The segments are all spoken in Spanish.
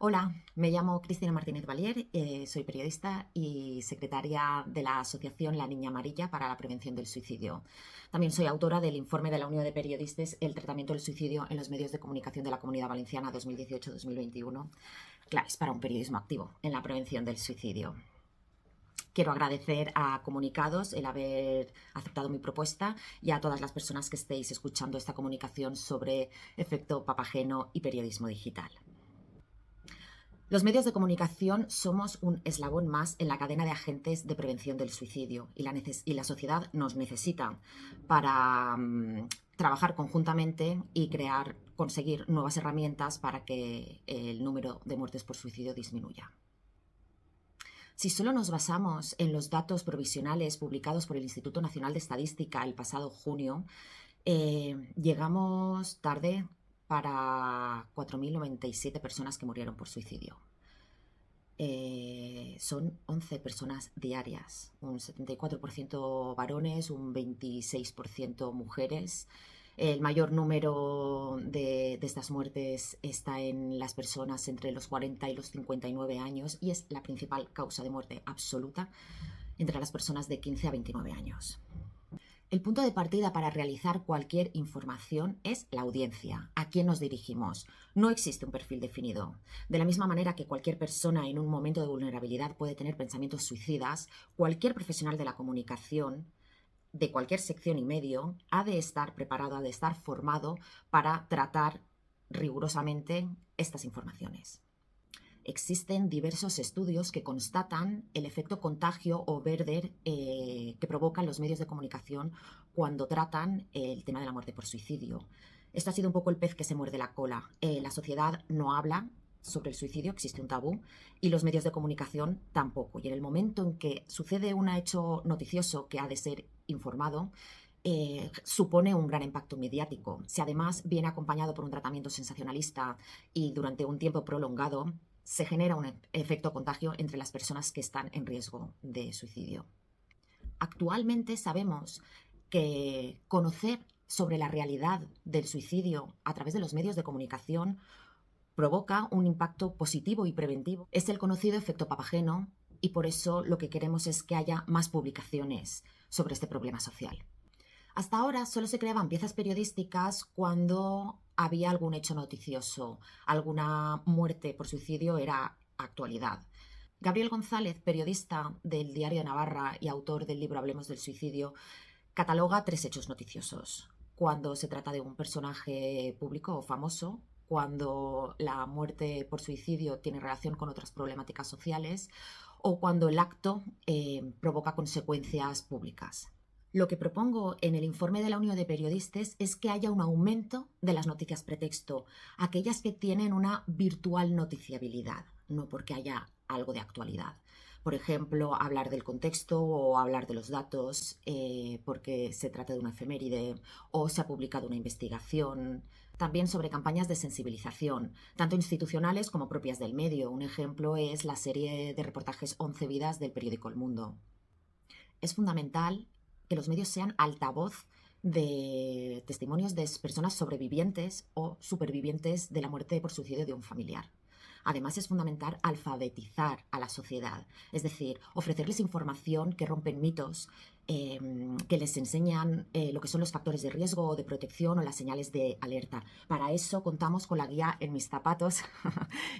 Hola, me llamo Cristina Martínez Valier, soy periodista y secretaria de la asociación La Niña Amarilla para la Prevención del Suicidio. También soy autora del informe de la Unión de Periodistas El tratamiento del suicidio en los medios de comunicación de la Comunidad Valenciana 2018-2021, claves para un periodismo activo en la prevención del suicidio. Quiero agradecer a Comunicados el haber aceptado mi propuesta y a todas las personas que estéis escuchando esta comunicación sobre efecto Papageno y periodismo digital. Los medios de comunicación somos un eslabón más en la cadena de agentes de prevención del suicidio y la sociedad nos necesita para trabajar conjuntamente y conseguir nuevas herramientas para que el número de muertes por suicidio disminuya. Si solo nos basamos en los datos provisionales publicados por el Instituto Nacional de Estadística el pasado junio, llegamos tarde para 4.097 personas que murieron por suicidio. Son 11 personas diarias, un 74% varones, un 26% mujeres. El mayor número de estas muertes está en las personas entre los 40 y los 59 años y es la principal causa de muerte absoluta entre las personas de 15 a 29 años. El punto de partida para realizar cualquier información es la audiencia, a quién nos dirigimos. No existe un perfil definido. De la misma manera que cualquier persona en un momento de vulnerabilidad puede tener pensamientos suicidas, cualquier profesional de la comunicación, de cualquier sección y medio, ha de estar preparado, ha de estar formado para tratar rigurosamente estas informaciones. Existen diversos estudios que constatan el efecto contagio o Werder que provocan los medios de comunicación cuando tratan el tema de la muerte por suicidio. Esto ha sido un poco el pez que se muerde la cola. La sociedad no habla sobre el suicidio, existe un tabú, y los medios de comunicación tampoco. Y en el momento en que sucede un hecho noticioso que ha de ser informado, supone un gran impacto mediático. Si además viene acompañado por un tratamiento sensacionalista y durante un tiempo prolongado, se genera un efecto contagio entre las personas que están en riesgo de suicidio. Actualmente sabemos que conocer sobre la realidad del suicidio a través de los medios de comunicación provoca un impacto positivo y preventivo. Es el conocido efecto Papageno y por eso lo que queremos es que haya más publicaciones sobre este problema social. Hasta ahora solo se creaban piezas periodísticas cuando había algún hecho noticioso, alguna muerte por suicidio era actualidad. Gabriel González, periodista del Diario de Navarra y autor del libro Hablemos del suicidio, cataloga 3 hechos noticiosos. Cuando se trata de un personaje público o famoso, cuando la muerte por suicidio tiene relación con otras problemáticas sociales o cuando el acto provoca consecuencias públicas. Lo que propongo en el informe de la Unión de Periodistas es que haya un aumento de las noticias pretexto, aquellas que tienen una virtual noticiabilidad, no porque haya algo de actualidad. Por ejemplo, hablar del contexto o hablar de los datos porque se trata de una efeméride o se ha publicado una investigación. También sobre campañas de sensibilización, tanto institucionales como propias del medio. Un ejemplo es la serie de reportajes 11 vidas del periódico El Mundo. Es fundamental que los medios sean altavoz de testimonios de personas sobrevivientes o supervivientes de la muerte por suicidio de un familiar. Además, es fundamental alfabetizar a la sociedad, es decir, ofrecerles información que rompen mitos, que les enseñan lo que son los factores de riesgo o de protección o las señales de alerta. Para eso contamos con la guía En mis zapatos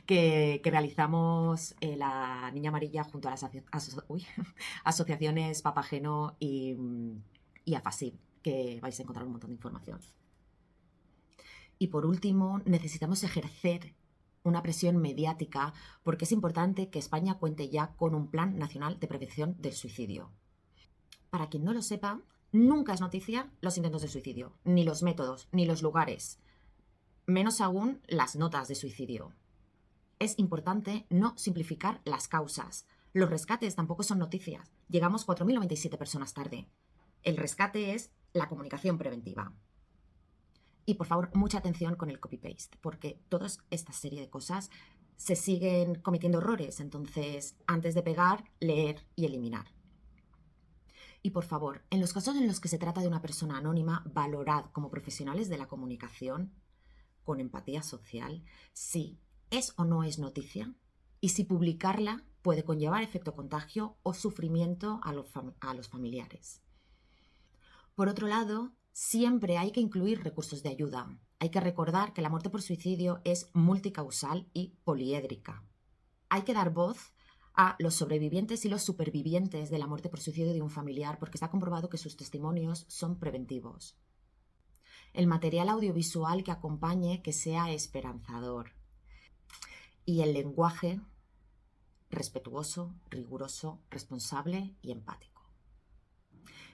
que realizamos la Niña Amarilla junto a las asociaciones Papageno y AFASIB, que vais a encontrar un montón de información. Y por último, necesitamos ejercer una presión mediática porque es importante que España cuente ya con un Plan Nacional de Prevención del Suicidio. Para quien no lo sepa, nunca es noticia los intentos de suicidio, ni los métodos, ni los lugares, menos aún las notas de suicidio. Es importante no simplificar las causas. Los rescates tampoco son noticias. Llegamos 4.097 personas tarde. El rescate es la comunicación preventiva. Y por favor, mucha atención con el copy-paste, porque toda esta serie de cosas se siguen cometiendo errores. Entonces, antes de pegar, leer y eliminar. Y por favor, en los casos en los que se trata de una persona anónima, valorad como profesionales de la comunicación, con empatía social, si ¿Es o no es noticia? Y si publicarla puede conllevar efecto contagio o sufrimiento a los familiares. Por otro lado, siempre hay que incluir recursos de ayuda. Hay que recordar que la muerte por suicidio es multicausal y poliédrica. Hay que dar voz a los sobrevivientes y los supervivientes de la muerte por suicidio de un familiar porque está comprobado que sus testimonios son preventivos. El material audiovisual que acompañe que sea esperanzador. Y el lenguaje respetuoso, riguroso, responsable y empático.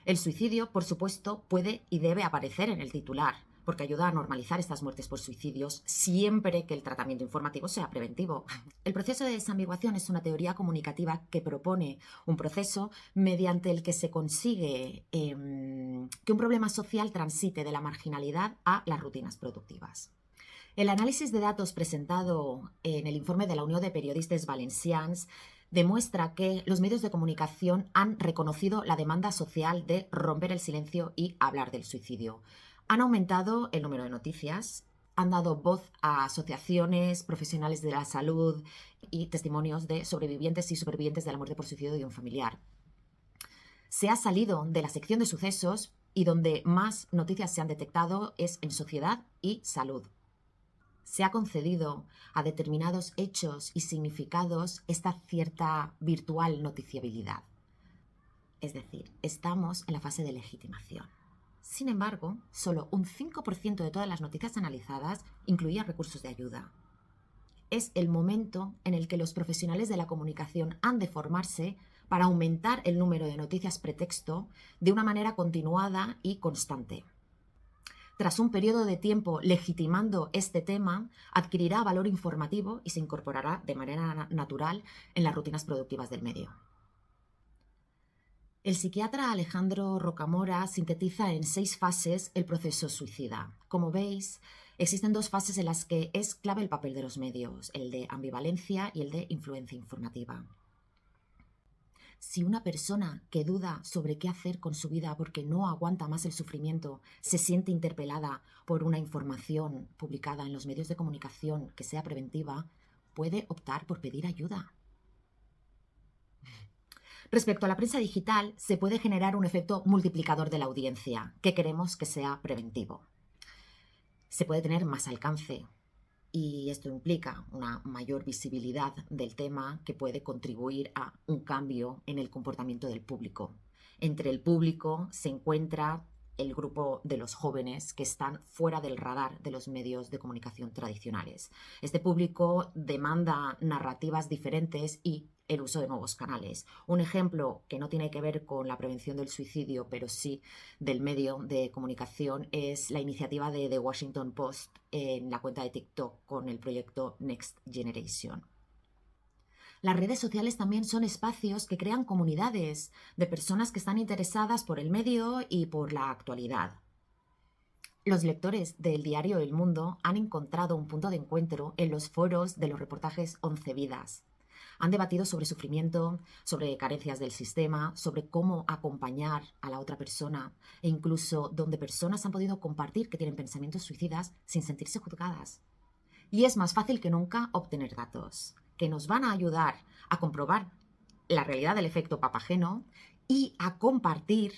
El suicidio, por supuesto, puede y debe aparecer en el titular, porque ayuda a normalizar estas muertes por suicidios siempre que el tratamiento informativo sea preventivo. El proceso de desambiguación es una teoría comunicativa que propone un proceso mediante el que se consigue que un problema social transite de la marginalidad a las rutinas productivas. El análisis de datos presentado en el informe de la Unión de Periodistes Valencians demuestra que los medios de comunicación han reconocido la demanda social de romper el silencio y hablar del suicidio. Han aumentado el número de noticias, han dado voz a asociaciones, profesionales de la salud y testimonios de sobrevivientes y supervivientes de la muerte por suicidio de un familiar. Se ha salido de la sección de sucesos y donde más noticias se han detectado es en sociedad y salud. Se ha concedido a determinados hechos y significados esta cierta virtual noticiabilidad. Es decir, estamos en la fase de legitimación. Sin embargo, solo un 5% de todas las noticias analizadas incluía recursos de ayuda. Es el momento en el que los profesionales de la comunicación han de formarse para aumentar el número de noticias pretexto de una manera continuada y constante. Tras un periodo de tiempo legitimando este tema, adquirirá valor informativo y se incorporará de manera natural en las rutinas productivas del medio. El psiquiatra Alejandro Rocamora sintetiza en 6 fases el proceso suicida. Como veis, existen 2 fases en las que es clave el papel de los medios, el de ambivalencia y el de influencia informativa. Si una persona que duda sobre qué hacer con su vida porque no aguanta más el sufrimiento se siente interpelada por una información publicada en los medios de comunicación que sea preventiva, puede optar por pedir ayuda. Respecto a la prensa digital, se puede generar un efecto multiplicador de la audiencia, que queremos que sea preventivo. Se puede tener más alcance, y esto implica una mayor visibilidad del tema que puede contribuir a un cambio en el comportamiento del público. Entre el público se encuentra el grupo de los jóvenes que están fuera del radar de los medios de comunicación tradicionales. Este público demanda narrativas diferentes y el uso de nuevos canales. Un ejemplo que no tiene que ver con la prevención del suicidio, pero sí del medio de comunicación, es la iniciativa de The Washington Post en la cuenta de TikTok con el proyecto Next Generation. Las redes sociales también son espacios que crean comunidades de personas que están interesadas por el medio y por la actualidad. Los lectores del diario El Mundo han encontrado un punto de encuentro en los foros de los reportajes 11 Vidas. Han debatido sobre sufrimiento, sobre carencias del sistema, sobre cómo acompañar a la otra persona e incluso donde personas han podido compartir que tienen pensamientos suicidas sin sentirse juzgadas. Y es más fácil que nunca obtener datos que nos van a ayudar a comprobar la realidad del efecto papageno y a compartir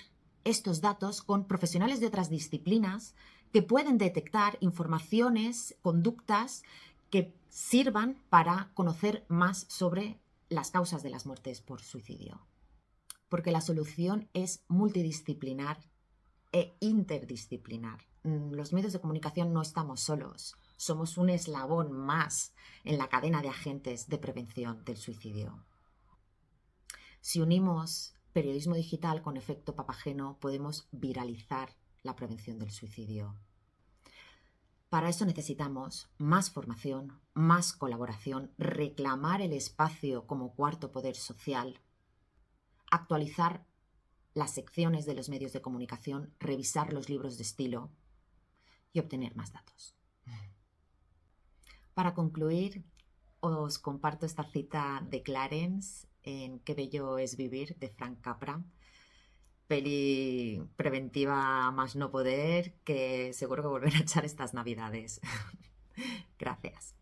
estos datos con profesionales de otras disciplinas que pueden detectar informaciones, conductas que sirvan para conocer más sobre las causas de las muertes por suicidio. Porque la solución es multidisciplinar e interdisciplinar. Los medios de comunicación no estamos solos, somos un eslabón más en la cadena de agentes de prevención del suicidio. Si unimos periodismo digital con efecto papageno, podemos viralizar la prevención del suicidio. Para eso necesitamos más formación, más colaboración, reclamar el espacio como cuarto poder social, actualizar las secciones de los medios de comunicación, revisar los libros de estilo y obtener más datos. Para concluir, os comparto esta cita de Clarence en Qué bello es vivir, de Frank Capra. Peli preventiva más no poder, que seguro que volveré a echar estas navidades. Gracias.